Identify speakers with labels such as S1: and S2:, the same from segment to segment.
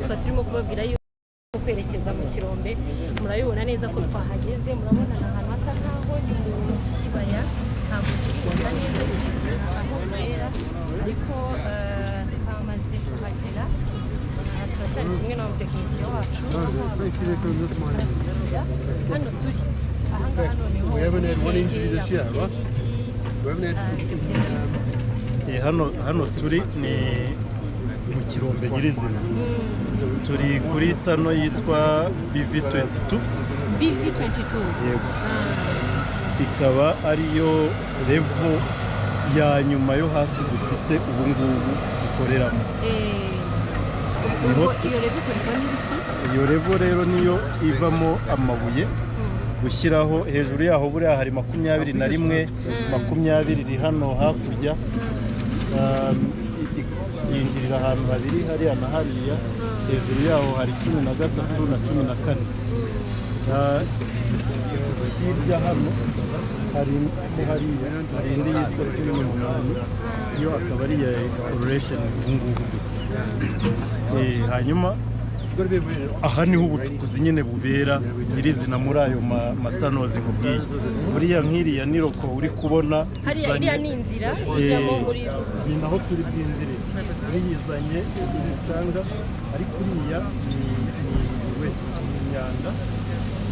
S1: twa turimo kubabwira yuko kwerekeza mu Kirombe murabibona neza ko twahageze murabona ahantu hasa nkaho ni mu kibaya ntabwo turibona neza bisi aho rero ariko twamaze kuhagera turacyari kumwe n'abatekinisiye wacu hano turi ahangaha noneho
S2: hano turi ni mu Kirombe nyirizina turi kuri tano yitwa BV22
S1: yego
S2: ikaba ariyo level ya nyuma yo hasi dufite ubu ngubu dukoreramo iyo level rero niyo ivamo amabuye gushyiraho hejuru yaho buriya hari 21 20 iri hano hakurya yinjirira ahantu habiri hariya na hariya hejuru yaho hari 13 na 14 hirya hano hari indi yitwa 18 iyo akaba ari ya exploration ubungubu gusa hanyuma aha niho ubucukuzi nyine bubera nyirizina muri ayo matanozi nkubwiye buriya nk'iriya niroko uri kubona
S1: iriya ni inzira ijyamo muri
S2: ni naho turi bwinjire yizanye ibitanga ariko iriya ni west imyanda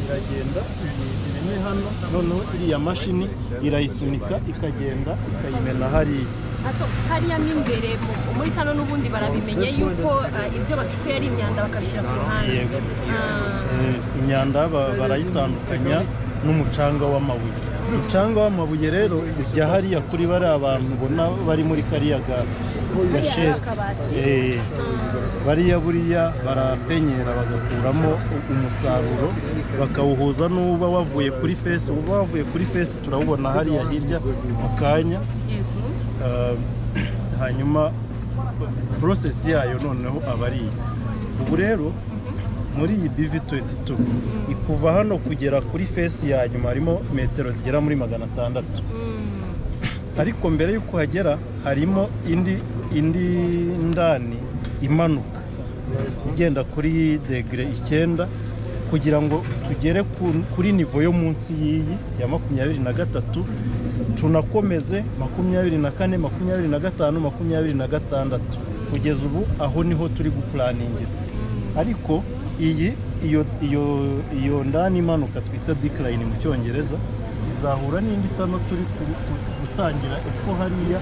S2: iragenda ibine hano noneho iriya mashini irayisunika ikagenda ikayimena hariya imbere muri tano n'ubundi barabimenye yuko ibyo bacukuye ari imyanda bakabishyira ku ruhande imyanda barayitandukanya n'umucanga w'amabuye umucanga w'amabuye rero ujya hariya kuri bari abantu ubona bari muri kariya gasheke bariya buriya barapenyera bagakuramo umusaruro bakawuhuza n'uba wavuye kuri fesi uba wavuye kuri fesi turawubona hariya hirya mu kanya hanyuma process yayo noneho abari ubu rero muri iyi BV22 ikuva hano kugera kuri fesi ya nyuma harimo metero zigera muri 600 ariko mbere y'uko hagera harimo indi ndani imanuka igenda kuri degree 9 kugira ngo tugere kuri nivo yo munsi y'iyi ya 23 tunakomeze 24 25 26 kugeza ubu aho niho turi guplaningira ariko iyo ndani imanuka twita decline mu cyongereza izahura n'indi tano turi gutangira epfo hariya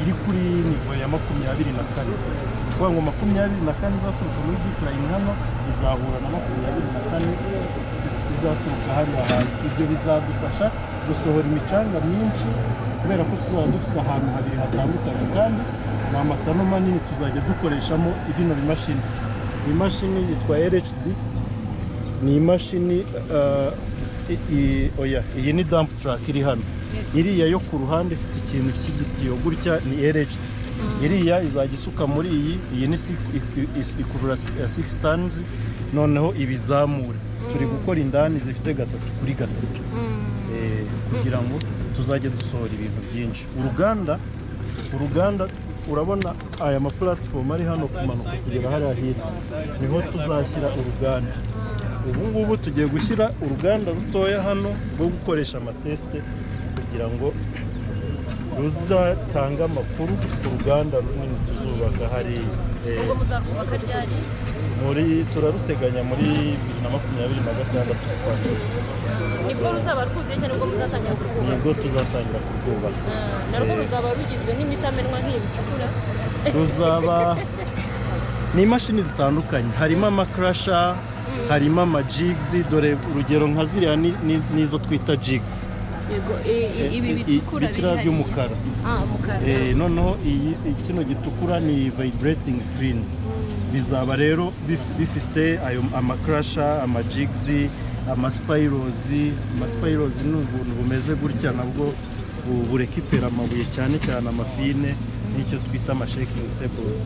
S2: iri kuri nivo ya 24 kuvuga ngo 24 izaturuka muri decline hano izahura na 24 izaturuka hariya hanze ibyo bizadufasha gusohora imicanga myinshi kubera ko tuzaba dufite ahantu habiri hatandukanye kandi ni amatano manini tuzajya dukoreshamo ibino bimashini imashini yitwa LHD ni imashini iyi ni dump truck iri hano iriya yo ku ruhande ifite ikintu cy'igitiyo gutya ni LHD iriya izajya isuka muri iyi ni 6 ikurura 6 tons noneho ibizamure turi gukora indani zifite 3 kuri 3 kugira ngo tuzajye dusohora ibintu byinshi uruganda urabona aya ma platform ari hano kumanuka kugera hariya hirya niho tuzashyira uruganda ubu ngubu tugiye gushyira uruganda rutoya hano rwo gukoresha amateste kugira ngo ruzatanga amakuru ku ruganda runini tuzubaka hariya
S1: ubwo muzakubaka ryari
S2: turaruteganya muri 2026
S1: nibwo ruzaba rwuzuye cyane ubwo muzatangira kurwubaka
S2: nibwo tuzatangira kurwubaka
S1: narwo ruzaba rugizwe n'imitamenwa nk'iyi bicukura
S2: ruzaba ni imashini zitandukanye harimo amakrasha harimo amajigs dore urugero nka ziriya nizo twita jigs
S1: yego ibi bitukura
S2: bikira by'umukara noneho kino gitukura ni vibrating screen bizaba rero bifite ayo amakrasha amajigs amaspirozi ni ubuntu bumeze gutya nabwo burekipera amabuye cyane cyane amafine n'icyo twita shaking tables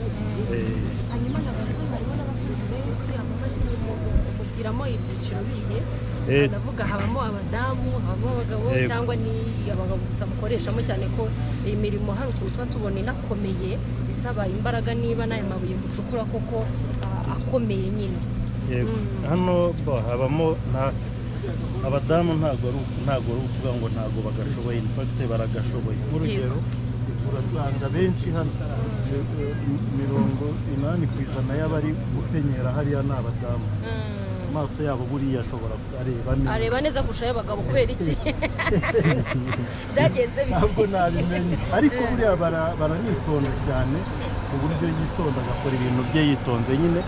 S1: kugiramo ibyiciro bihe ndavuga habamo abadamu habamo abagabo cyangwa ni abagabo gusa mukoreshamo cyane ko imirimo hari ukuntu tuba tubona inakomeye isaba imbaraga niba n'ayo mabuye mucukura koko akomeye nyine.
S2: yego hano habamo abadamu ntabwo ari ukuvuga ngo ntabwo bagashoboye, in fact baragashoboye. Nk'urugero urasanga benshi hano 80% y'abari gupenyera hariya ni abadamu. Amaso yabo buriya ashobora
S1: areba neza kurusha y'abagabo. Kubera iki? Byagenze bite?
S2: Ntabwo nabimenye, ariko buriya baranitonda cyane ku buryo yitonda agakora ibintu bye yitonze nyine.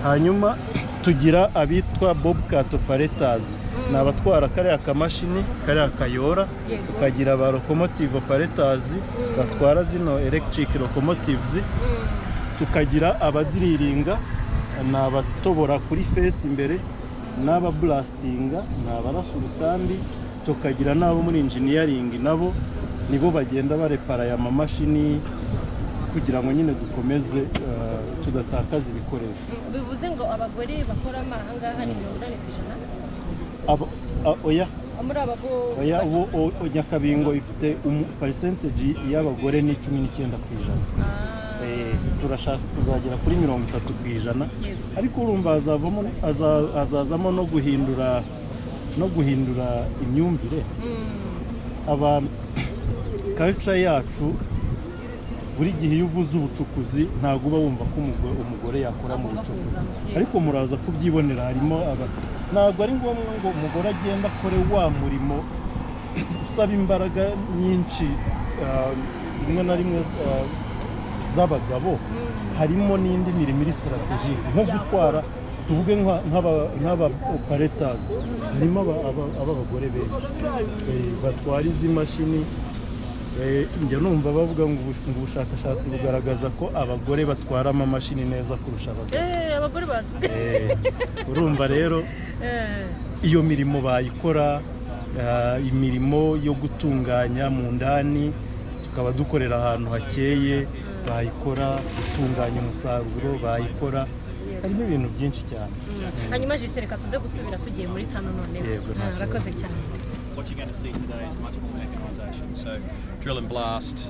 S2: Hanyuma tugira abitwa bobcat operators, ni abatwara kariya kamashini kariya kayora. Tukagira aba locomotive operators batwara zino electric locomotives. Tukagira abadiriringa, ni abatobora kuri face imbere, n'aba blastinga, ni abarasa urutambi. Tukagira n'abo muri engineering, nabo nibo bagenda barepara aya mamashini kugira ngo nyine dukomeze tudatakaza ibikoresho.
S1: Bivuze ngo abagore bakora ahangaha ni 80%?
S2: Oya,
S1: muri ababo
S2: Nyakabingo ifite percentage y'abagore ni 19%. Turashaka kuzagera kuri 30%, ariko urumva hazazamo no guhindura imyumvire. Abantu culture yacu buri gihe iyo uvuze ubucukuzi ntabwo uba wumva ko umugore yakora mu bucukuzi, ariko muraza kubyibonera. Harimo ntabwo ari ngombwa ngo umugore agenda akore wa murimo usaba imbaraga nyinshi rimwe na rimwe z'abagabo. Harimo n'indi mirimo iri strategique nko gutwara, tuvuge nk'aba operators, harimo ab'abagore benshi batwara izi mashini. Njya numva bavuga ngo ubushakashatsi bugaragaza ko abagore batwara amamashini neza kurusha abagabo.
S1: Abagore bazi.
S2: Urumva rero iyo mirimo bayikora, imirimo yo gutunganya mu ndani, tukaba dukorera ahantu hakeye, bayikora gutunganya umusaruro, bayikora. Harimo ibintu byinshi cyane.
S1: Hanyuma Justin, reka tuze gusubira tugiye muri tano none. Murakoze cyane.
S3: What you're going to see today is much more mechanisation. So drill and blast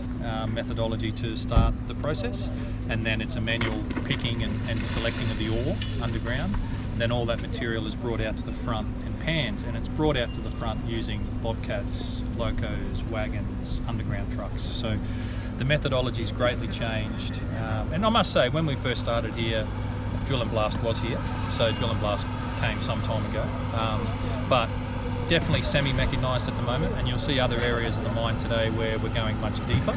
S3: methodology to start the process, and then it's a manual picking and selecting of the ore underground. And then all that material is brought out to the front and panned, and it's brought out to the front using bobcats, locos, wagons, underground trucks. So the methodology has greatly changed. And I must say, when we first started here, drill and blast was here. So drill and blast came some time ago. But definitely semi-mechanised at the moment, and you'll see other areas of the mine today where we're going much deeper.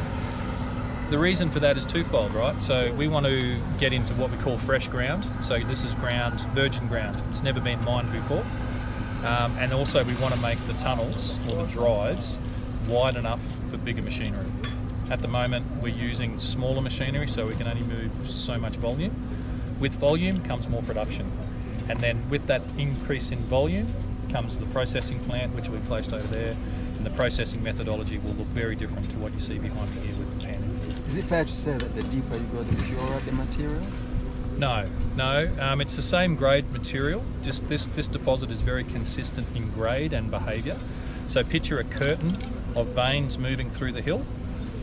S3: The reason for that is twofold, right? So we want to get into what we call fresh ground. So this is ground, virgin ground. It's never been mined before. And also we want to make the tunnels or the drives wide enough for bigger machinery. At the moment we're using smaller machinery, so we can only move so much volume. With volume comes more production. And then with that increase in volume comes the processing plant, which we placed over there, and the processing methodology will look very different to what you see behind me here with the pan.
S4: Is it fair to say that the deeper you go, the purer the material?
S3: No, it's the same grade material, just this deposit is very consistent in grade and behaviour. So picture a curtain of veins moving through the hill,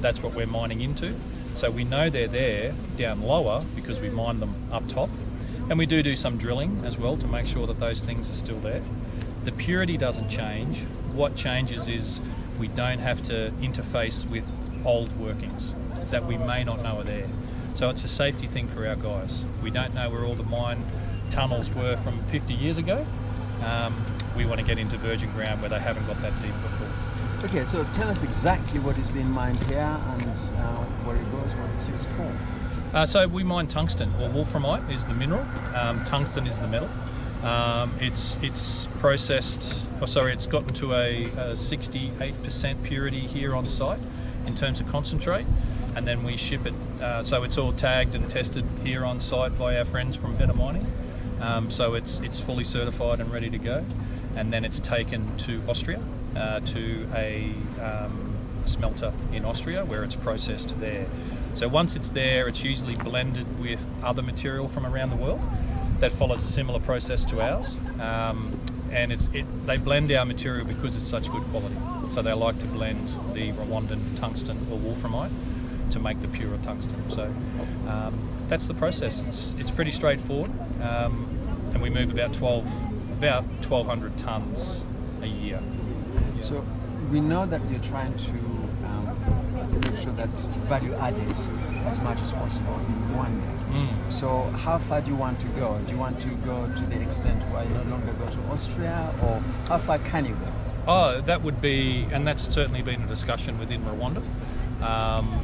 S3: that's what we're mining into. So we know they're there down lower because we mine them up top, and we do some drilling as well to make sure that those things are still there. The purity doesn't change. What changes is we don't have to interface with old workings that we may not know are there. So it's a safety thing for our guys. We don't know where all the mine tunnels were from 50 years ago. We want to get into virgin ground where they haven't got that deep before.
S4: Okay, so tell us exactly what is being mined here and where it goes, what it's used for.
S3: So we mine tungsten, or wolframite is the mineral. Tungsten is the metal. It's processed, it's gotten to a 68% purity here on site in terms of concentrate, and then we ship it, so it's all tagged and tested here on site by our friends from Better Mining. So it's fully certified and ready to go, and then it's taken to Austria, to a smelter in Austria where it's processed there. So once it's there, it's usually blended with other material from around the world that follows a similar process to ours, and they blend our material because it's such good quality. So they like to blend the Rwandan tungsten or wolframite to make the purer tungsten. So that's the process. It's pretty straightforward, and we move about 1,200 tonnes a year.
S4: So we know that you're trying to make sure that value added as much as possible in one year. So how far do you want to go? Do you want to go to the extent where you no longer go to Austria, or how far can you go?
S3: Oh, that would be, and that's certainly been a discussion within Rwanda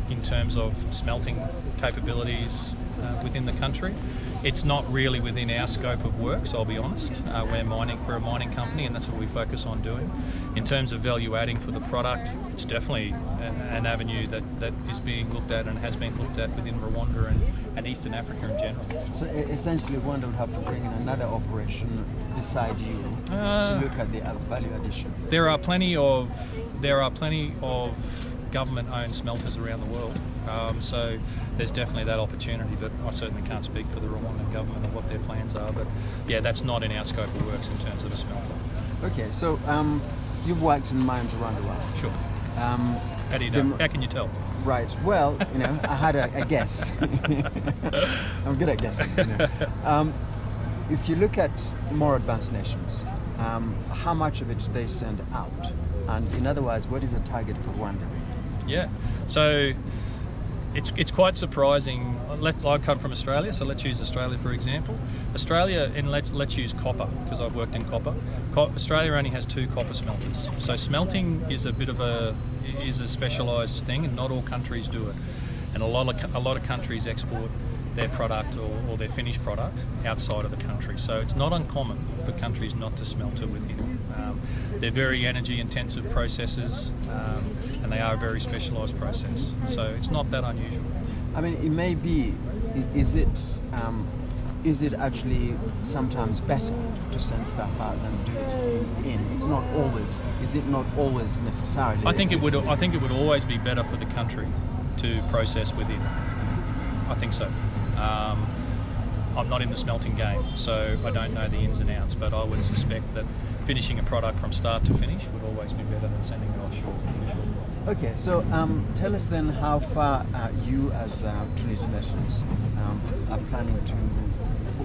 S3: in terms of smelting capabilities within the country. It's not really within our scope of works, I'll be honest. We're a mining company, and that's what we focus on doing. In terms of value adding for the product, it's definitely an avenue that is being looked at and has been looked at within Rwanda and Eastern Africa in general.
S4: So essentially, Rwanda would have to bring in another operation beside you to look at the value addition.
S3: There are plenty of government-owned smelters around the world, so there's definitely that opportunity. But I certainly can't speak for the Rwandan government and what their plans are. But yeah, that's not in our scope of works in terms of a smelter.
S4: Okay, so you've worked in mines around the world.
S3: Sure. How do you know? How can you tell?
S4: Right. Well, I had a guess. I'm good at guessing. If you look at more advanced nations, how much of it do they send out? And in other words, what is the target for Rwanda?
S3: Yeah. So it's quite surprising. I come from Australia, so let's use Australia for example. Australia, and let's use copper, because I've worked in copper. Australia only has 2 copper smelters. So smelting is a specialised thing, and not all countries do it. And a lot of countries export their product or their finished product outside of the country. So it's not uncommon for countries not to smelter within. They're very energy intensive processes, and they are a very specialised process. So it's not that unusual.
S4: I mean, it may be. Is it actually sometimes better to send stuff out than do it in? It's not always. Is it not always necessarily?
S3: I think it would always be better for the country to process within. I think so. I'm not in the smelting game, so I don't know the ins and outs, but I would suspect that finishing a product from start to finish would always be better than sending it offshore, for sure.
S4: Okay, so tell us then how far you as Trinity Metals are planning to.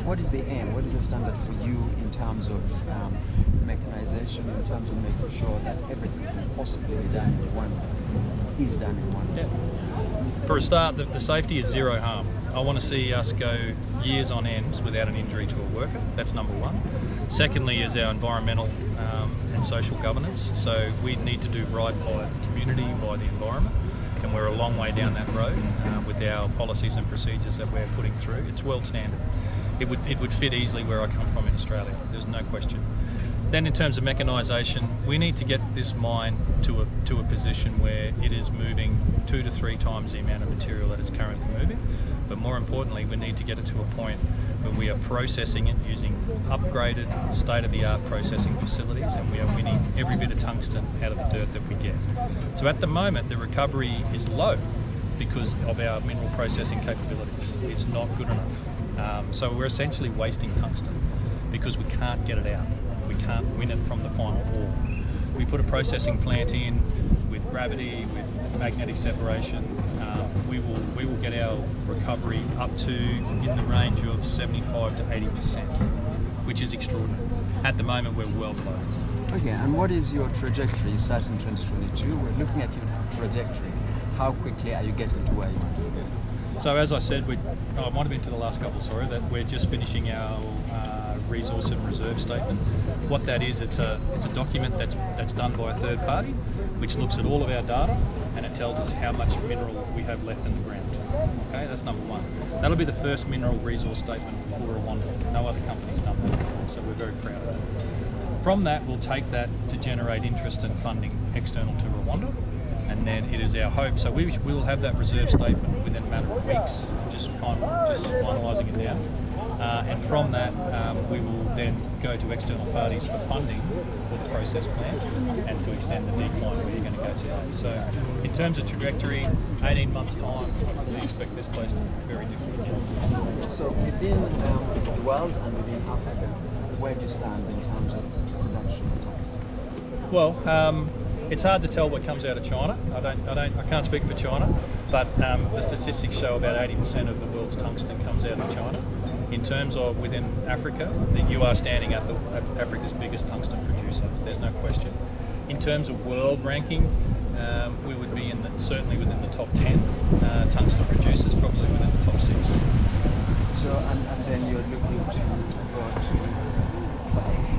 S4: What is the aim? What is the standard for you in terms of mechanization, in terms of making sure that everything that can possibly be done in one is done in one?
S3: Yeah. For a start, the safety is zero harm. I want to see us go years on end without an injury to a worker. That's number one. Secondly is our environmental and social governance. So we need to do right by the community, by the environment, and we're a long way down that road with our policies and procedures that we're putting through. It's world standard. It would fit easily where I come from in Australia. There's no question. Then in terms of mechanisation, we need to get this mine to a position where it is moving 2 to 3 times the amount of material that it's currently moving. But more importantly, we need to get it to a point where we are processing it using upgraded, state-of-the-art processing facilities, and we are winning every bit of tungsten out of the dirt that we get. So at the moment, the recovery is low because of our mineral processing capabilities. It's not good enough. So we're essentially wasting tungsten because we can't get it out. We can't win it from the final ore. We put a processing plant in with gravity, with magnetic separation. We will get our recovery up to in the range of 75 to 80%, which is extraordinary. At the moment, we're well below.
S4: Okay, and what is your trajectory? You started in 2022. We're looking at your trajectory. How quickly are you getting to where you want to go?
S3: So as I said, I might have been to the last couple, sorry, that we're just finishing our resource and reserve statement. What that is, it's a document that's done by a third party, which looks at all of our data, and it tells us how much mineral we have left in the ground. Okay, that's number one. That'll be the first mineral resource statement for Rwanda. No other company's done that before, so we're very proud of that. From that, we'll take that to generate interest and funding external to Rwanda, and then it is our hope. So we will have that reserve statement within a matter of weeks, just finalising it now. And from that, we will then go to external parties for funding for the process plant and to extend the decline where you're going to go today. So in terms of trajectory, 18 months' time, we expect this place to be very different again.
S4: So within the world and within Africa, where do you stand in terms of production of tungsten?
S3: Well, it's hard to tell what comes out of China. I can't speak for China. but the statistics show about 80% of the world's tungsten comes out of China. In terms of within Africa, that you are standing at Africa's biggest tungsten producer. There's no question. In terms of world ranking, we would be certainly within the top 10 tungsten producers, probably within the top 6.
S4: So, and then you're looking to go to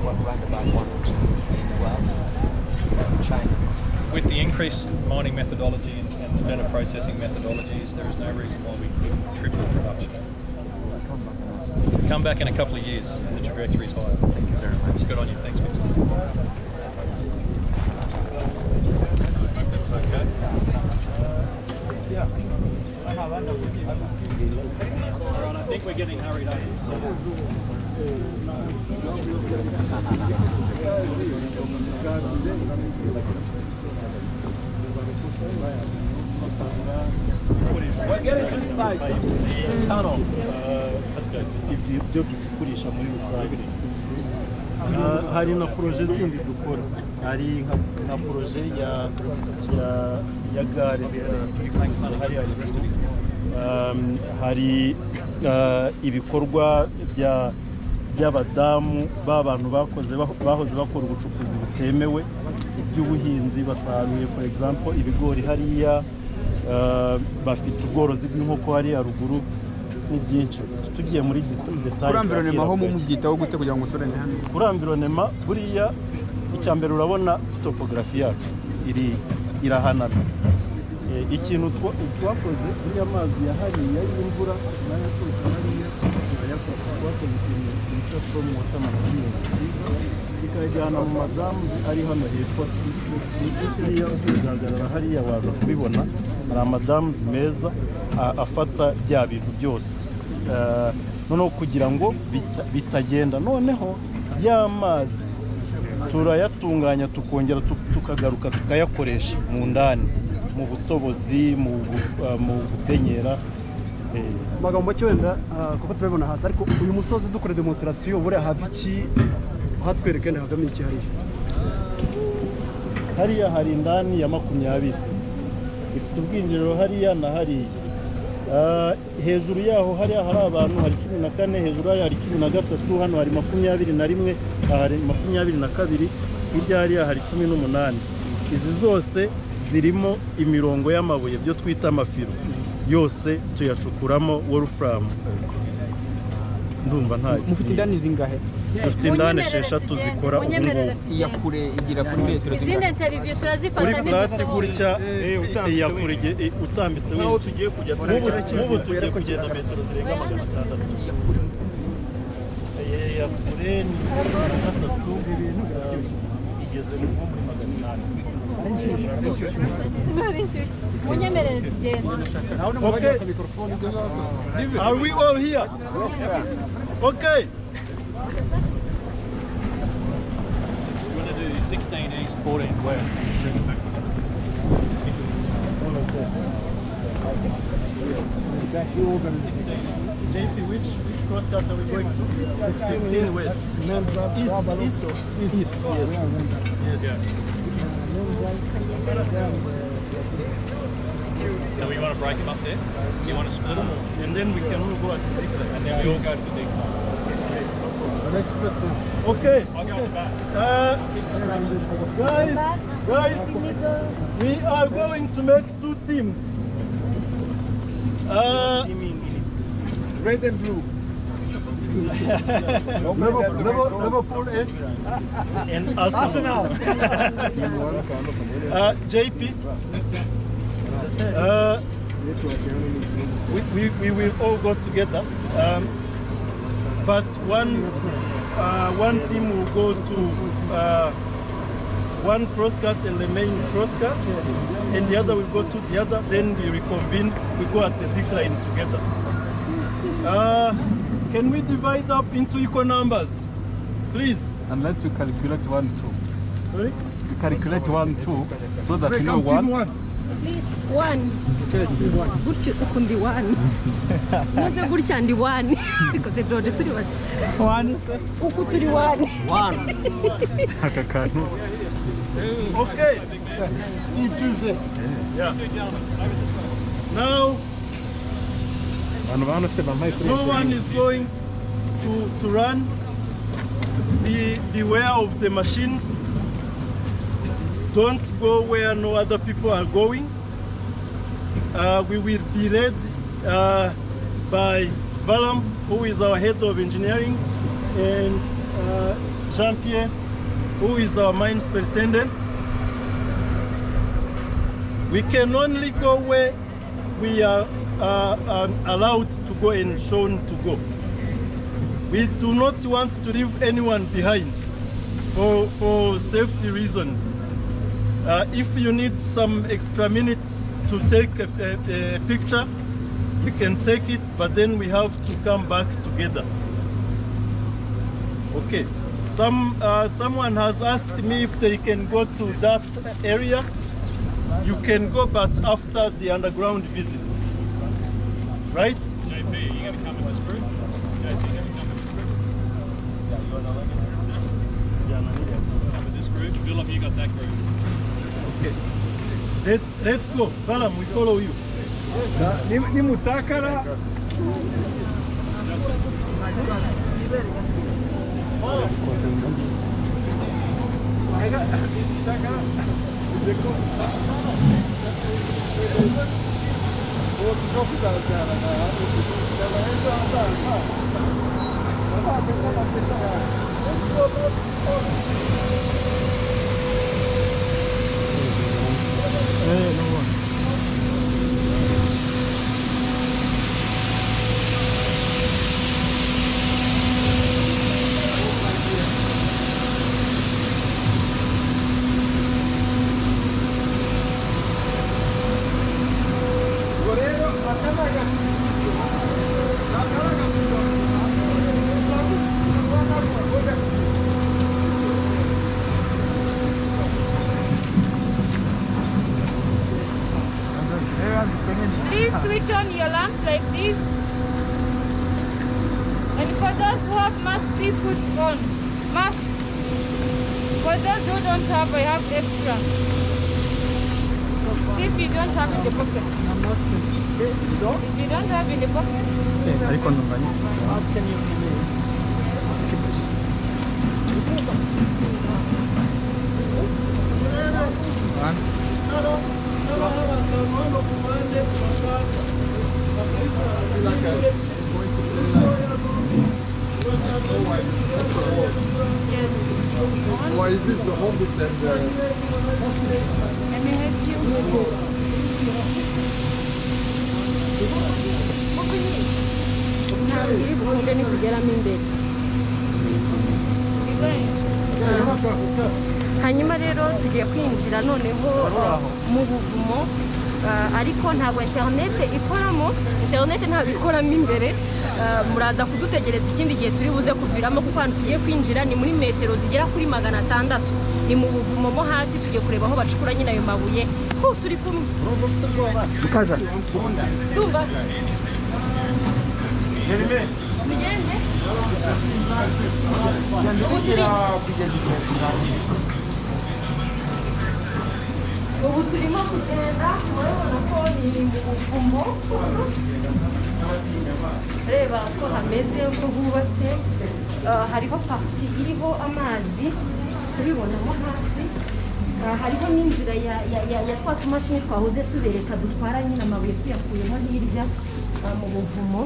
S4: round about 1 or 2 in the world, China.
S3: With the increased mining methodology and the better processing methodologies, there is no reason why we couldn't triple production. Come back in a couple of years and the trajectory is higher.
S4: Thank you very much.
S3: Good on you. Thanks, Vincent. Hope that was okay. All right, I think we're getting hurried up.
S2: ibyo ducukurisha muri rusange hari na proje zindi dukora hari nka proje ya gare turi kuzuza hariya hari ibikorwa by'abadamu b'abantu bahoze bakora ubucukuzi butemewe iby'ubuhinzi basaruye for example ibigori hariya bafite ubworozi bw'inkoko hariya ruguru ni byinshi tugiye muri detail
S5: kurambironema aho mubyitaho gute kugira ngo usorane hano
S2: kurambironema buriya icyambere urabona topography yacu irahanana ikintu twakoze buriya amazi yahariye y'imvura nayo aturuka hariya twakoze ikintu bita from water management ikajyana mu madamu ari hano hepfo hariya ukigaragara hariya waza kubibona hari amadamu meza afata bya bintu byose noneho kugira ngo bitagenda noneho y'amazi turayatunganya tukongera tukagaruka tukayakoresha mu ndani mu butobozi mu gupenyera
S5: magambo make wenda kuko turabibona hasi ariko uyu musozi dukora demonstration buriya hava iki hatwereke havamo iki
S2: hariya hari indani ya 20 ifite ubwinjiriro hariya na hariya hejuru yaho hariya hari abantu hari 14 hejuru hari 13 hano hari 21 hari 22 hirya hariya hari 18 izi zose zirimo imirongo y'amabuye byo twita amafiro yose tuyacukuramo wolfram ndumva ntayo
S5: mufite indani zingahe
S2: dufite indani 6 zikora ubungubu
S5: iya kure igira kuri metero
S1: izindi interview turazifata
S2: kuri flat gutya iya kure utambitse
S5: aho tugiye kujya
S2: ubu tugiye kugenda metero zirenga 600 iya kure ni 3 igeze muri 800
S1: munyemerere tugenda
S2: okay are we all here okay
S3: We're going to do 16 east, 14 west.
S2: JP, which cross cut are we going to? 16 west. East, yes. Yeah.
S3: So we want to break them up there? You want to split them?
S2: And then we can all go at the decline.
S3: And then we all go to the decline.
S2: Okay.
S3: I'll go at the back.
S2: Guys, we are going to make 2 teams.
S5: red and blue Liverpool
S2: And Arsenal. JP. We will all go together. But one team will go to one cross cut and the main cross cut, and the other will go to the other. Then we reconvene. We go at the decline together. Can we divide up into equal numbers, please?
S5: unless you calculate 1 2
S2: Sorry.
S5: you calculate 1 2 so that you know 1
S1: one gutyo ukundi one muze gutya ndi one because dode turi one uku turi one
S5: aka kantu
S2: Okay.
S5: Tuesday
S2: Yeah. Now, no one is going to run. Beware of the machines. Don't go where no other people are going. We will be led by Valam, who is our head of engineering, and Jean-Pierre, who is our mine superintendent. We can only go where we are allowed to go and shown to go. We do not want to leave anyone behind for safety reasons. If you need some extra minutes to take a picture, you can take it, but then we have to come back together. Okay. Someone has asked me if they can go to that area. You can go, but after the underground visit. Right?
S3: JP, are you going to come with this group? JP, are you going to come with this group? Come with this group. Philip, you got that group.
S2: Okay. Let's go. Valam, we follow you.
S5: Ni mutakara.
S1: Please switch on your lamps like this. And for those who have masks, please put on. Masks. For those who don't have, I have extra. See if you don't have in the pocket. If you don't have in the pocket.
S6: Why is this the hobbit and
S1: Let me help you. Hanyuma rero tugiye kwinjira noneho mu buvumo, ariko ntabwo interinete ntabwo ikoramo imbere. Muraza kudutegereza ikindi gihe turi buze kuviramo, kuko hano tugiye kwinjira ni muri metero zigera kuri 600. Ni mu buvumo mo hasi, tugiye kureba aho bacukura nyine ayo mabuye. Turi kumwe.
S5: Kaza.
S1: Tumba. Tugende. Ubu turimo kugenda, murabona ko ni mu buvumo. Reba ko hameze, uko hubatse. Hariho parti iriho amazi, turibonamo hasi. Hariho n'inzira ya twa tumashini twahoze tubereka dutwara nyine amabuye tuyakuyemo hirya mu buvumo.